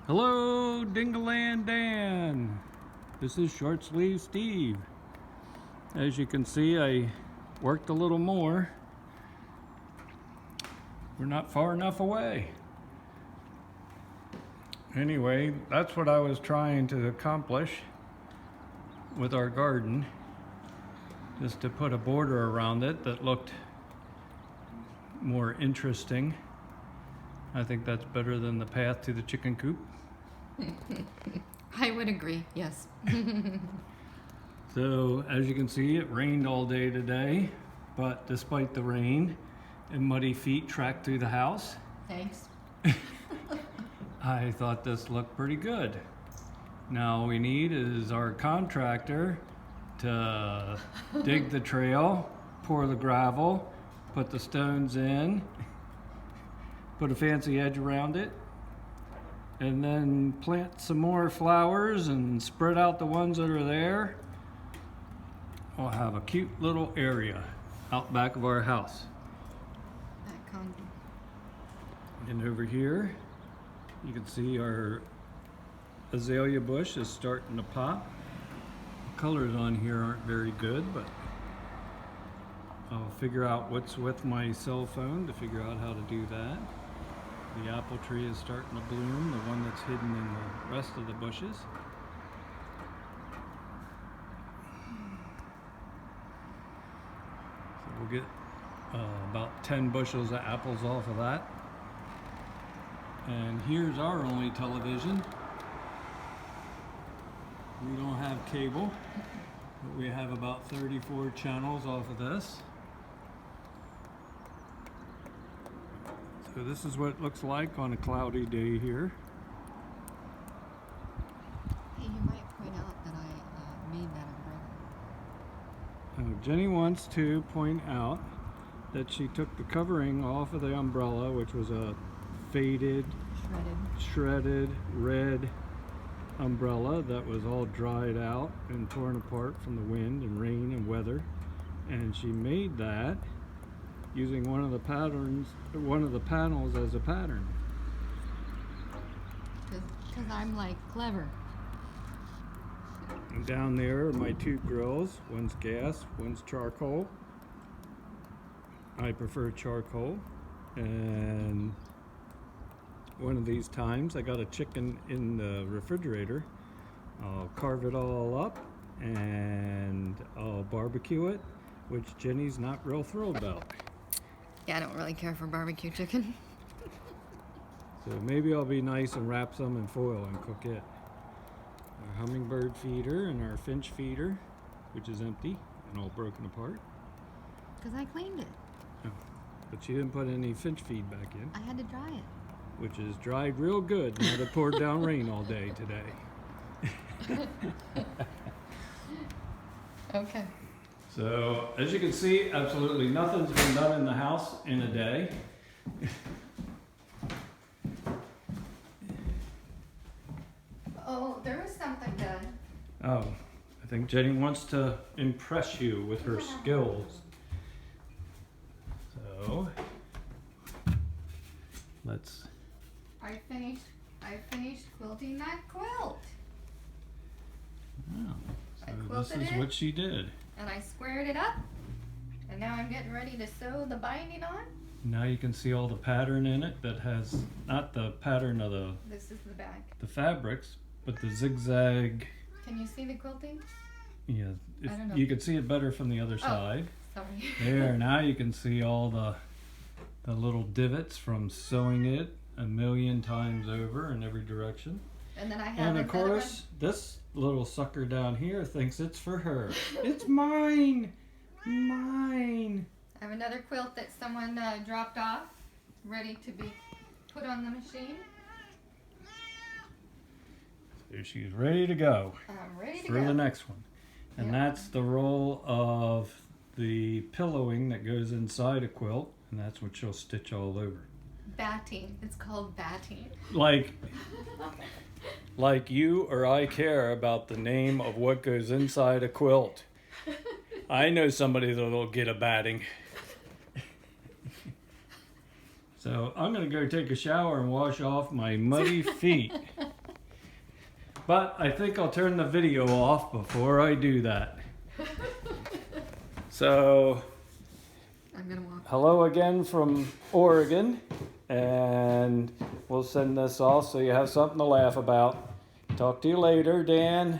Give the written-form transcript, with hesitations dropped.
Hello, Dingaland Dan. This is Short Sleeve Steve. As you can see, I worked a little more. We're not far enough away. Anyway, that's what I was trying to accomplish with our garden. Just to put a border around it that looked more interesting. I think that's better than the path to the chicken coop. I would agree, yes. So as you can see, it rained all day today, but despite the rain and muddy feet tracked through the house, Thanks. I thought this looked pretty good. Now all we need is our contractor to dig the trail, pour the gravel, put the stones in, put a fancy edge around it, and then plant some more flowers and spread out the ones that are there. We'll have a cute little area out back of our house. And over here, you can see our azalea bush is starting to pop. The colors on here aren't very good, but I'll figure out what's with my cell phone to figure out how to do that. The apple tree is starting to bloom, the one that's hidden in the rest of the bushes. So we'll get about 10 bushels of apples off of that. And here's our only television. We don't have cable, but we have about 34 channels off of this. So this is what it looks like on a cloudy day here. Hey, you might point out that I made that umbrella. Jenny wants to point out that she took the covering off of the umbrella, which was a faded, shredded red umbrella that was all dried out and torn apart from the wind and rain and weather. And she made that using one of the panels as a pattern. Because I'm like clever. And down there are my two grills. One's gas, one's charcoal. I prefer charcoal. And one of these times I got a chicken in the refrigerator. I'll carve it all up and I'll barbecue it, which Jenny's not real thrilled about. Yeah, I don't really care for barbecue chicken. So maybe I'll be nice and wrap some in foil and cook it. Our hummingbird feeder and our finch feeder, which is empty and all broken apart. Because I cleaned it. Oh, but she didn't put any finch feed back in. I had to dry it. Which is dried real good now that it poured down rain all day today. Okay. So, as you can see, absolutely nothing's been done in the house in a day. Oh, there was something done. Oh, I think Jenny wants to impress you with her skills. So, let's... I finished quilting that quilt. Oh, I so quilted this is it. what she did. And I squared it up. And now I'm getting ready to sew the binding on. Now you can see all the pattern in it that has, not the pattern of This is the back. the fabrics, but the zigzag. Can you see the quilting? Yeah, I don't know. you can see it better from the other side. Sorry. There, now you can see all the little divots from sewing it a million times over in every direction. And then I have And of another course, this little sucker down here thinks it's for her. It's mine! Mine! I have another quilt that someone dropped off, ready to be put on the machine. So she's ready to go I'm ready to for go. the next one. And Yep. that's the roll of the pillowing that goes inside a quilt, and that's what she'll stitch all over. Batting. It's called batting. Like you or I care about the name of what goes inside a quilt. I know somebody that'll get a batting. So I'm going to go take a shower and wash off my muddy feet. But I think I'll turn the video off before I do that. So, I'm gonna walk. hello again from Oregon, and we'll send this off so you have something to laugh about. Talk to you later, Dan.